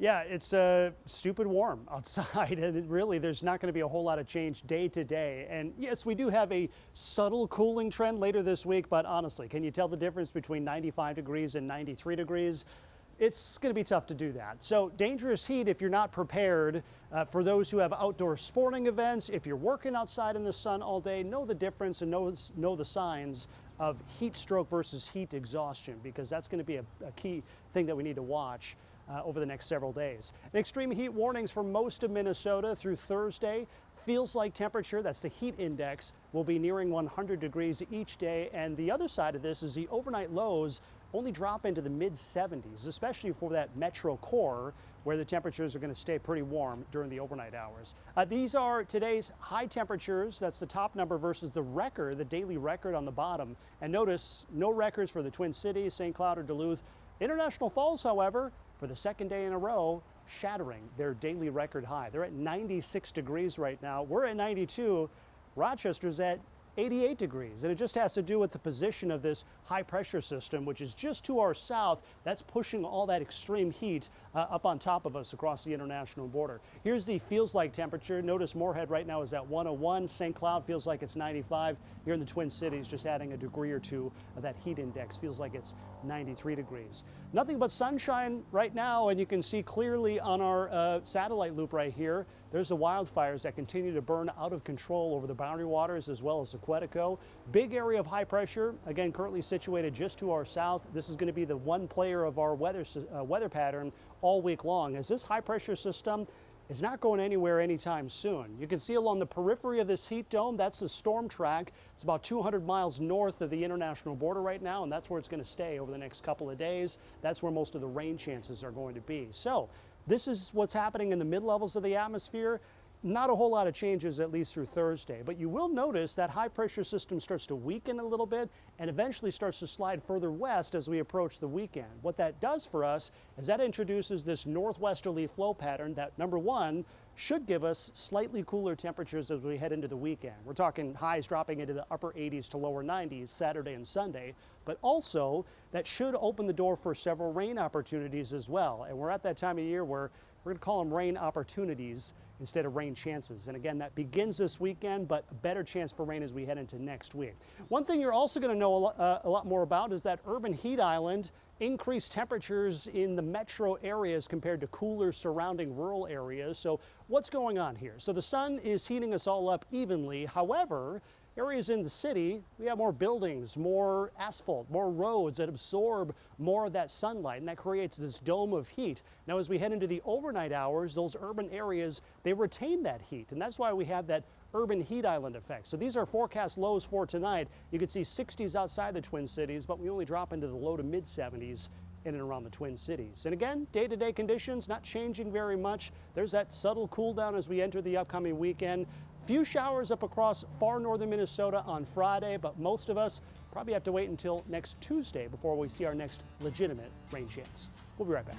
Yeah, it's stupid warm outside, and really there's not going to be a whole lot of change day to day. And yes, we do have a subtle cooling trend later this week, but honestly, can you tell the difference between 95 degrees and 93 degrees? It's going to be tough to do that. So dangerous heat if you're not prepared. For those who have outdoor sporting events, if you're working outside in the sun all day, know the difference and know the signs of heat stroke versus heat exhaustion, because that's going to be a key thing that we need to watch over the next several days. And extreme heat warnings for most of Minnesota through Thursday. Feels like temperature, that's the heat index, will be nearing 100 degrees each day. And the other side of this is the overnight lows only drop into the mid 70s, especially for that metro core where the temperatures are going to stay pretty warm during the overnight hours. These are today's high temperatures. That's the top number versus the record, the daily record on the bottom. And notice no records for the Twin Cities, St. Cloud or Duluth. International Falls, however, for the second day in a row, shattering their daily record high. They're at 96 degrees right now. We're at 92. Rochester's at 88 degrees, and it just has to do with the position of this high pressure system, which is just to our south. That's pushing all that extreme heat up on top of us across the international border. Here's the feels like temperature. Notice Moorhead right now is at 101. St. Cloud feels like it's 95. Here in the Twin Cities, just adding a degree or two of that heat index, feels like it's 93 degrees. Nothing but sunshine right now, and you can see clearly on our satellite loop right here, there's the wildfires that continue to burn out of control over the Boundary Waters as well as the Quetico. Big area of high pressure, again, currently situated just to our south. This is going to be the one player of our weather pattern all week long, as this high pressure system is not going anywhere anytime soon. You can see along the periphery of this heat dome, that's the storm track. It's about 200 miles north of the international border right now, and that's where it's going to stay over the next couple of days. That's where most of the rain chances are going to be. So this is what's happening in the mid-levels of the atmosphere. Not a whole lot of changes, at least through Thursday, but you will notice that high pressure system starts to weaken a little bit and eventually starts to slide further west as we approach the weekend. What that does for us is that introduces this northwesterly flow pattern that, number one, should give us slightly cooler temperatures as we head into the weekend. We're talking highs dropping into the upper 80s to lower 90s Saturday and Sunday, but also that should open the door for several rain opportunities as well. And we're at that time of year where we're going to call them rain opportunities instead of rain chances. And again, that begins this weekend, but a better chance for rain as we head into next week. One thing you're also going to know a lot more about is that urban heat island, increased temperatures in the metro areas compared to cooler surrounding rural areas. So what's going on here? So the sun is heating us all up evenly. However, areas in the city, we have more buildings, more asphalt, more roads that absorb more of that sunlight, and that creates this dome of heat. Now, as we head into the overnight hours, those urban areas, they retain that heat, and that's why we have that urban heat island effect. So these are forecast lows for tonight. You can see 60s outside the Twin Cities, but we only drop into the low to mid 70s in and around the Twin Cities. And again, day-to-day conditions not changing very much. There's that subtle cool down as we enter the upcoming weekend. Few showers up across far northern Minnesota on Friday, but most of us probably have to wait until next Tuesday before we see our next legitimate rain chance. We'll be right back.